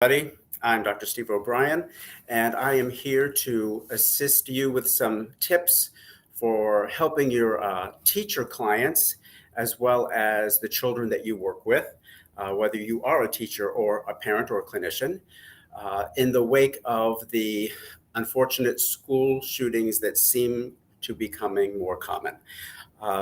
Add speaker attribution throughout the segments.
Speaker 1: Everybody. I'm Dr. Steve O'Brien, and I am here to assist you with some tips for helping your teacher clients as well as the children that you work with, whether you are a teacher or a parent or a clinician, in the wake of the unfortunate school shootings that seem to be becoming more common.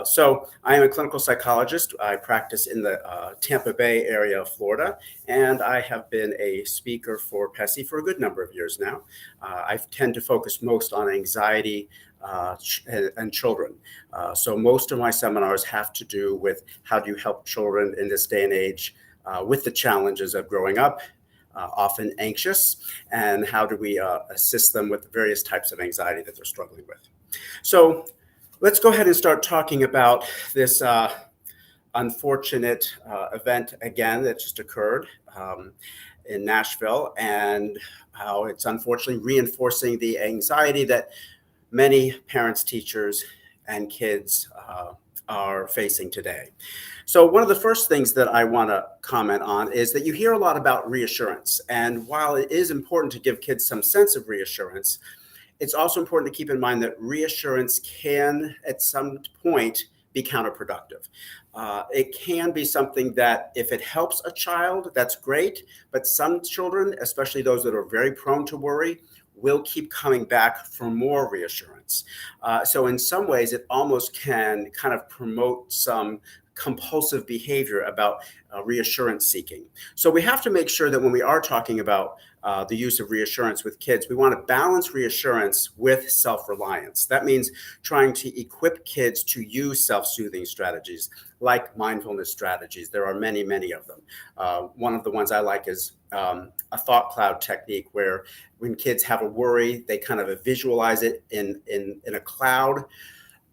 Speaker 1: So I am a clinical psychologist. I practice in the Tampa Bay area of Florida, and I have been a speaker for PESI for a good number of years now. I tend to focus most on anxiety and children. So most of my seminars have to do with how do you help children in this day and age with the challenges of growing up, often anxious, and how do we assist them with the various types of anxiety that they're struggling with. So let's go ahead and start talking about this unfortunate event again that just occurred in Nashville, and how it's unfortunately reinforcing the anxiety that many parents, teachers, and kids are facing today. So one of the first things that I want to comment on is that you hear a lot about reassurance. And while it is important to give kids some sense of reassurance, it's also important to keep in mind that reassurance can, at some point, be counterproductive. It can be something that if it helps a child, that's great. But some children, especially those that are very prone to worry, will keep coming back for more reassurance. So in some ways, it almost can kind of promote some compulsive behavior about reassurance seeking. So we have to make sure that when we are talking about the use of reassurance with kids, we want to balance reassurance with self-reliance. That means trying to equip kids to use self-soothing strategies like mindfulness strategies. There are many, many of them. One of the ones I like is a thought cloud technique, where when kids have a worry, they kind of visualize it in a cloud,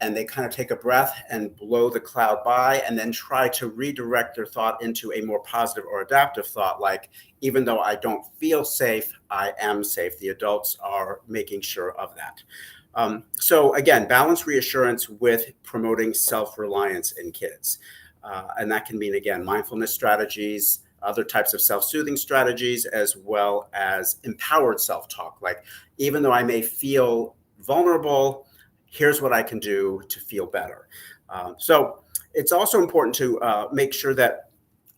Speaker 1: and they kind of take a breath and blow the cloud by, and then try to redirect their thought into a more positive or adaptive thought, like, even though I don't feel safe, I am safe. The adults are making sure of that. So again, balance reassurance with promoting self-reliance in kids. And that can mean, again, mindfulness strategies, other types of self-soothing strategies, as well as empowered self-talk. Like, even though I may feel vulnerable, here's what I can do to feel better. So it's also important to make sure that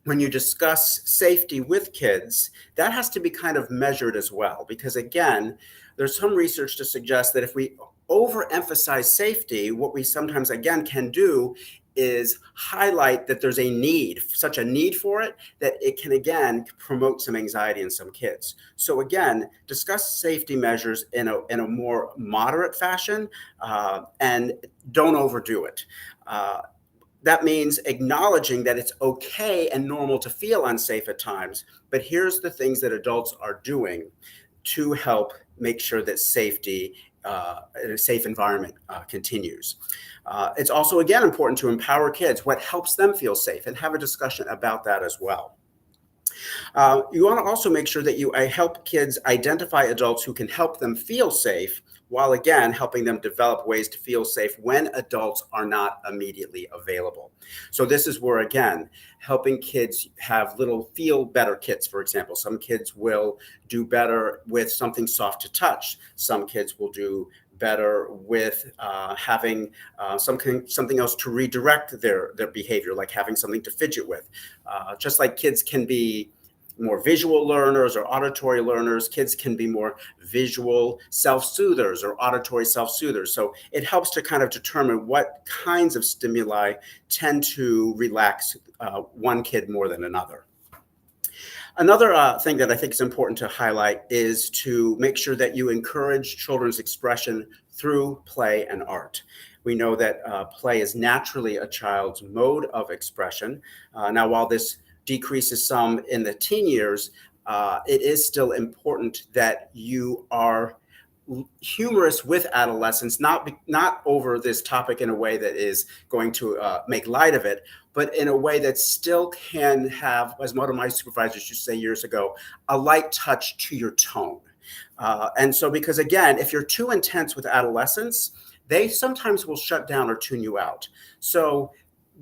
Speaker 1: when you discuss safety with kids, that has to be kind of measured as well. Because again, there's some research to suggest that if we overemphasize safety, what we sometimes, again, can do is highlight that there's a need, such a need for it, that it can, again, promote some anxiety in some kids. So again, discuss safety measures in a more moderate fashion, and don't overdo it. That means acknowledging that it's okay and normal to feel unsafe at times, but here's the things that adults are doing to help make sure that safety in a safe environment continues. It's also, again, important to empower kids, what helps them feel safe, and have a discussion about that as well. You want to also make sure that you help kids identify adults who can help them feel safe, while again helping them develop ways to feel safe when adults are not immediately available. So this is where, again, helping kids have little feel better kits, for example. Some kids will do better with something soft to touch. Some kids will do better with having something else to redirect their behavior, like having something to fidget with. Just like kids can be more visual learners or auditory learners, kids can be more visual self-soothers or auditory self-soothers. So it helps to kind of determine what kinds of stimuli tend to relax one kid more than another. Another thing that I think is important to highlight is to make sure that you encourage children's expression through play and art. We know that play is naturally a child's mode of expression. Now, while this decreases some in the teen years, it is still important that you are humorous with adolescents, not over this topic in a way that is going to make light of it, but in a way that still can have, as one of my supervisors used to say years ago, a light touch to your tone. And so, because again, if you're too intense with adolescents, they sometimes will shut down or tune you out. So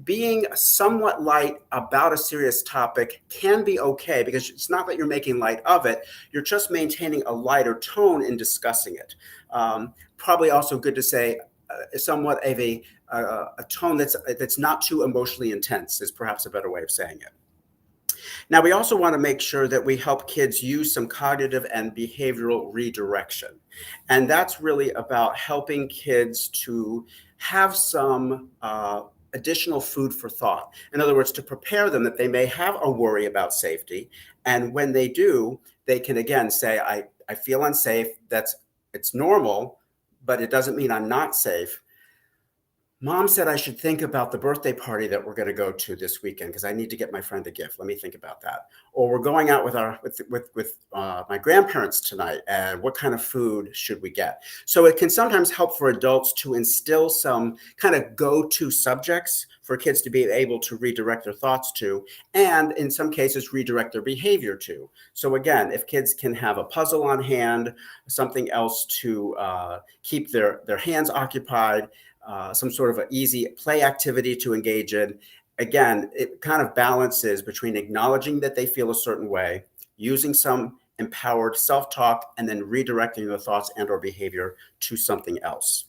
Speaker 1: being somewhat light about a serious topic can be okay, because it's not that you're making light of it, you're just maintaining a lighter tone in discussing it. Probably also good to say somewhat of a tone that's not too emotionally intense is perhaps a better way of saying it. Now, we also want to make sure that we help kids use some cognitive and behavioral redirection. And that's really about helping kids to have some additional food for thought. In other words, to prepare them that they may have a worry about safety. And when they do, they can again say, I feel unsafe. It's normal, but it doesn't mean I'm not safe. Mom said I should think about the birthday party that we're going to go to this weekend because I need to get my friend a gift. Let me think about that. Or we're going out with my grandparents tonight, and what kind of food should we get? So it can sometimes help for adults to instill some kind of go-to subjects for kids to be able to redirect their thoughts to, and in some cases redirect their behavior to. So again, if kids can have a puzzle on hand, something else to keep their hands occupied, some sort of an easy play activity to engage in. Again, it kind of balances between acknowledging that they feel a certain way, using some empowered self-talk, and then redirecting their thoughts and or behavior to something else.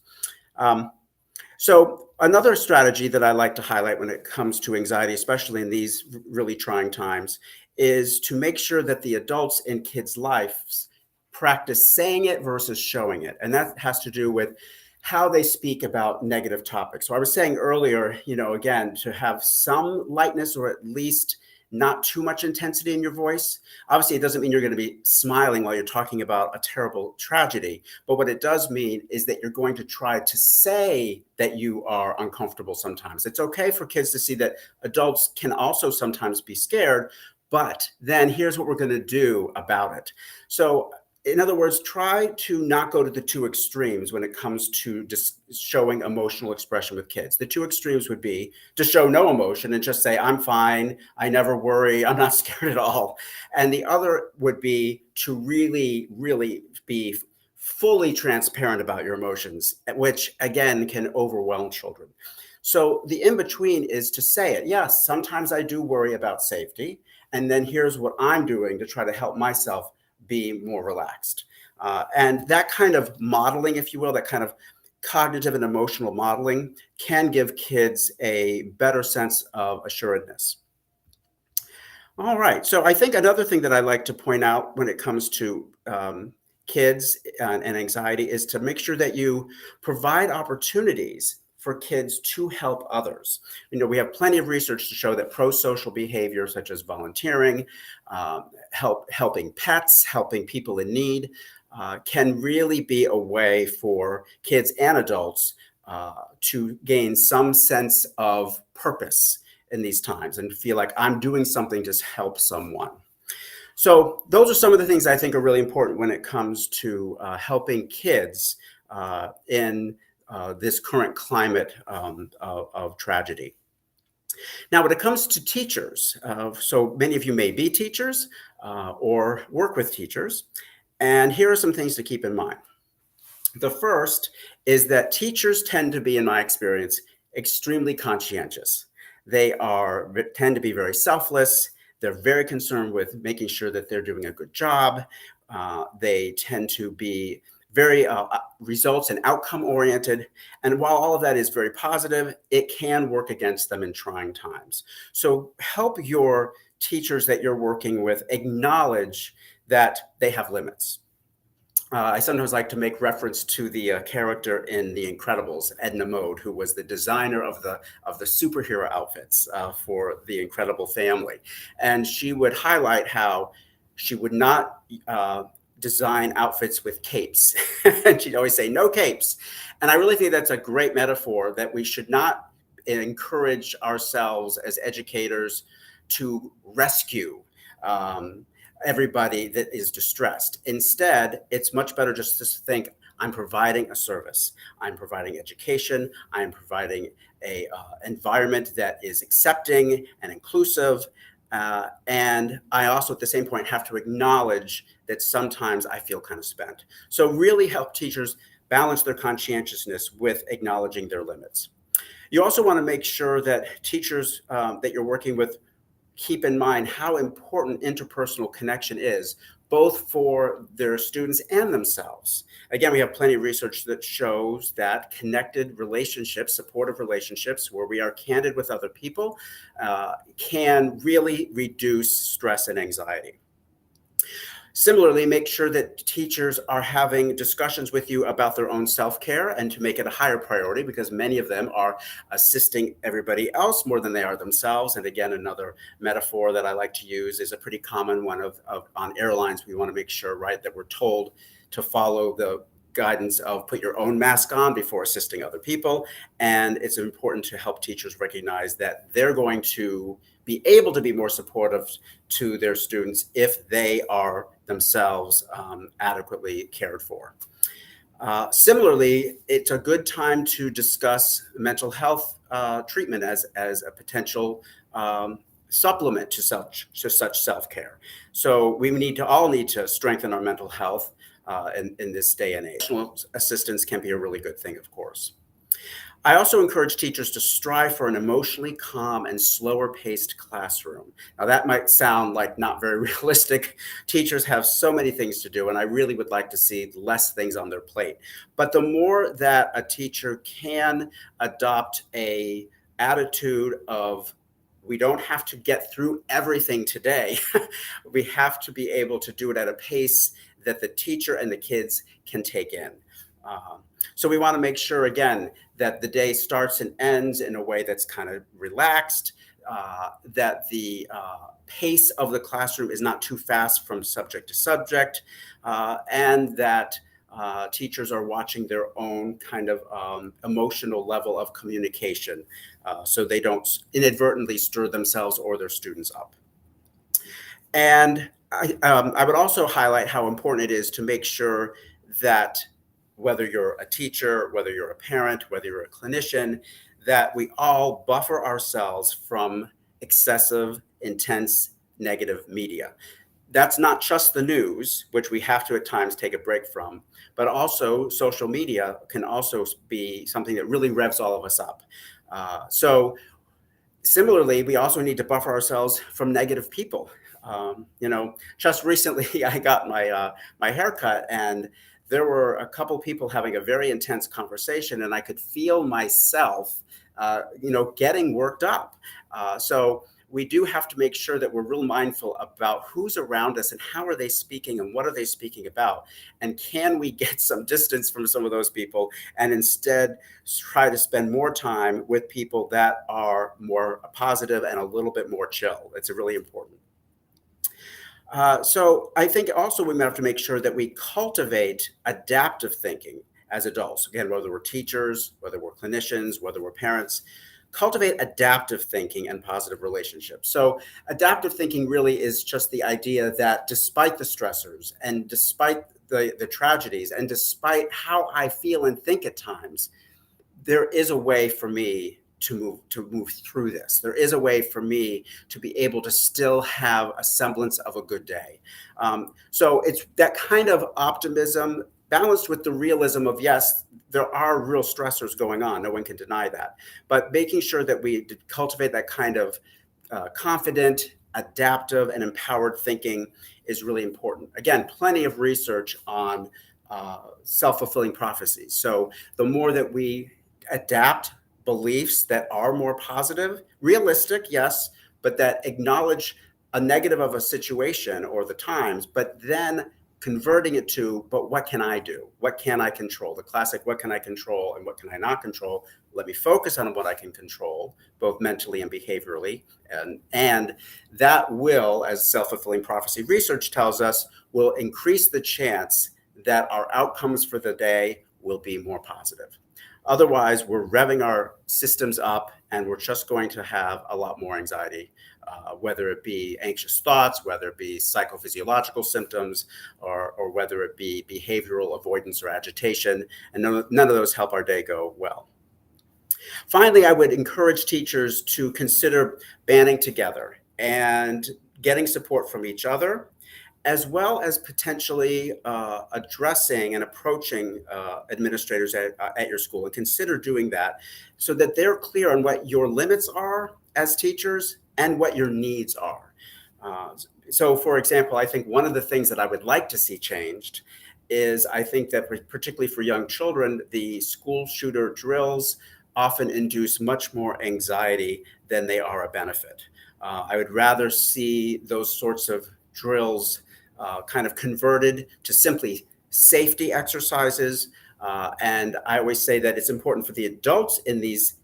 Speaker 1: So another strategy that I like to highlight when it comes to anxiety, especially in these really trying times, is to make sure that the adults in kids' lives practice saying it versus showing it. And that has to do with how they speak about negative topics. So I was saying earlier, again, to have some lightness or at least not too much intensity in your voice. Obviously, it doesn't mean you're going to be smiling while you're talking about a terrible tragedy. But what it does mean is that you're going to try to say that you are uncomfortable sometimes. It's okay for kids to see that adults can also sometimes be scared, but then here's what we're going to do about it. So in other words, try to not go to the two extremes when it comes to just showing emotional expression with kids. The two extremes would be to show no emotion and just say, I'm fine, I never worry, I'm not scared at all. And the other would be to really, really be fully transparent about your emotions, which again can overwhelm children. So the in-between is to say it. Yes, sometimes I do worry about safety. And then here's what I'm doing to try to help myself be more relaxed. And that kind of modeling, if you will, that kind of cognitive and emotional modeling can give kids a better sense of assuredness. All right. So I think another thing that I like to point out when it comes to kids and anxiety is to make sure that you provide opportunities for kids to help others. We have plenty of research to show that pro-social behavior, such as volunteering, helping pets, helping people in need, can really be a way for kids and adults to gain some sense of purpose in these times and feel like I'm doing something to help someone. So those are some of the things I think are really important when it comes to helping kids in this current climate of tragedy. Now, when it comes to teachers, so many of you may be teachers or work with teachers, and here are some things to keep in mind. The first is that teachers tend to be, in my experience, extremely conscientious. They tend to be very selfless. They're very concerned with making sure that they're doing a good job. They tend to be very results and outcome oriented. And while all of that is very positive, it can work against them in trying times. So help your teachers that you're working with acknowledge that they have limits. I sometimes like to make reference to the character in The Incredibles, Edna Mode, who was the designer of the superhero outfits for the Incredible family. And she would highlight how she would not design outfits with capes. And she'd always say, no capes. And I really think that's a great metaphor, that we should not encourage ourselves as educators to rescue everybody that is distressed. Instead, it's much better just to think, I'm providing a service. I'm providing education. I'm providing a environment that is accepting and inclusive. And I also, at the same point, have to acknowledge that sometimes I feel kind of spent. So really help teachers balance their conscientiousness with acknowledging their limits. You also want to make sure that teachers that you're working with keep in mind how important interpersonal connection is, both for their students and themselves. Again, we have plenty of research that shows that connected relationships, supportive relationships, where we are candid with other people, can really reduce stress and anxiety. Similarly, make sure that teachers are having discussions with you about their own self-care and to make it a higher priority, because many of them are assisting everybody else more than they are themselves. And again, another metaphor that I like to use is a pretty common one of on airlines. We want to make sure, right, that we're told to follow the guidance of put your own mask on before assisting other people. And it's important to help teachers recognize that they're going to be able to be more supportive to their students if they are themselves adequately cared for. Similarly, it's a good time to discuss mental health treatment as a potential supplement to such self-care. So we all need to strengthen our mental health in this day and age. Assistance can be a really good thing, of course. I also encourage teachers to strive for an emotionally calm and slower paced classroom. Now, that might sound like not very realistic. Teachers have so many things to do, and I really would like to see less things on their plate. But the more that a teacher can adopt a attitude of, we don't have to get through everything today. We have to be able to do it at a pace that the teacher and the kids can take in. So we want to make sure, again, that the day starts and ends in a way that's kind of relaxed, that the pace of the classroom is not too fast from subject to subject, and that teachers are watching their own kind of emotional level of communication, so they don't inadvertently stir themselves or their students up. And I would also highlight how important it is to make sure that whether you're a teacher, whether you're a parent, whether you're a clinician, that we all buffer ourselves from excessive, intense, negative media. That's not just the news, which we have to at times take a break from, but also social media can also be something that really revs all of us up. So similarly, we also need to buffer ourselves from negative people. Just recently I got my haircut, and there were a couple people having a very intense conversation, and I could feel myself, getting worked up. So we do have to make sure that we're real mindful about who's around us and how are they speaking and what are they speaking about. And can we get some distance from some of those people and instead try to spend more time with people that are more positive and a little bit more chill? It's really important. So I think also we have to make sure that we cultivate adaptive thinking as adults. Again, whether we're teachers, whether we're clinicians, whether we're parents, cultivate adaptive thinking and positive relationships. So adaptive thinking really is just the idea that despite the stressors and despite the tragedies and despite how I feel and think at times, there is a way for me to move through this. There is a way for me to be able to still have a semblance of a good day. So it's that kind of optimism balanced with the realism of, yes, there are real stressors going on. No one can deny that. But making sure that we cultivate that kind of confident, adaptive, and empowered thinking is really important. Again, plenty of research on self-fulfilling prophecies. So the more that we adapt beliefs that are more positive, realistic, yes, but that acknowledge a negative of a situation or the times, but then converting it to, but what can I do? What can I control? The classic, what can I control and what can I not control? Let me focus on what I can control, both mentally and behaviorally. And that will, as self-fulfilling prophecy research tells us, will increase the chance that our outcomes for the day will be more positive. Otherwise, we're revving our systems up and we're just going to have a lot more anxiety, whether it be anxious thoughts, whether it be psychophysiological symptoms, or whether it be behavioral avoidance or agitation. And none of those help our day go well. Finally, I would encourage teachers to consider banding together and getting support from each other as well as potentially addressing and approaching administrators at your school, and consider doing that so that they're clear on what your limits are as teachers and what your needs are. Uh, so, for example, I think one of the things that I would like to see changed is I think that particularly for young children, the school shooter drills often induce much more anxiety than they are a benefit. I would rather see those sorts of drills kind of converted to simply safety exercises. And I always say that it's important for the adults in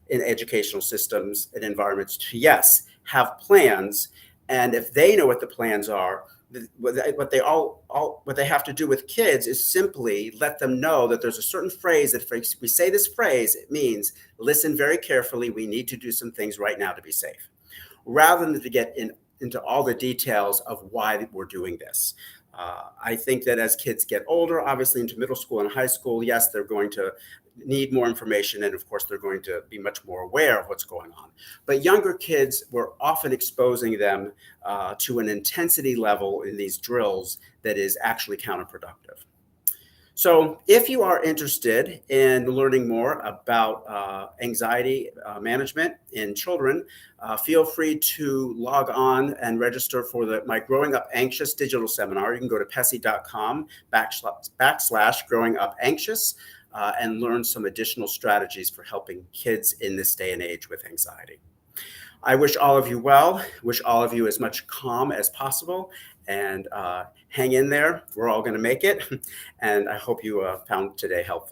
Speaker 1: educational systems and environments to, yes, have plans. And if they know what the plans are, what they have to do with kids is simply let them know that there's a certain phrase that if we say this phrase, it means listen very carefully. We need to do some things right now to be safe, rather than to get into all the details of why we're doing this. I think that as kids get older, obviously into middle school and high school, yes, they're going to need more information. And of course, they're going to be much more aware of what's going on. But younger kids, we're often exposing them to an intensity level in these drills that is actually counterproductive. So if you are interested in learning more about anxiety management in children, feel free to log on and register for my Growing Up Anxious digital seminar. You can go to PSY.com// Growing Up Anxious and learn some additional strategies for helping kids in this day and age with anxiety. I wish all of you well, wish all of you as much calm as possible, and hang in there. We're all going to make it. And I hope you found today helpful.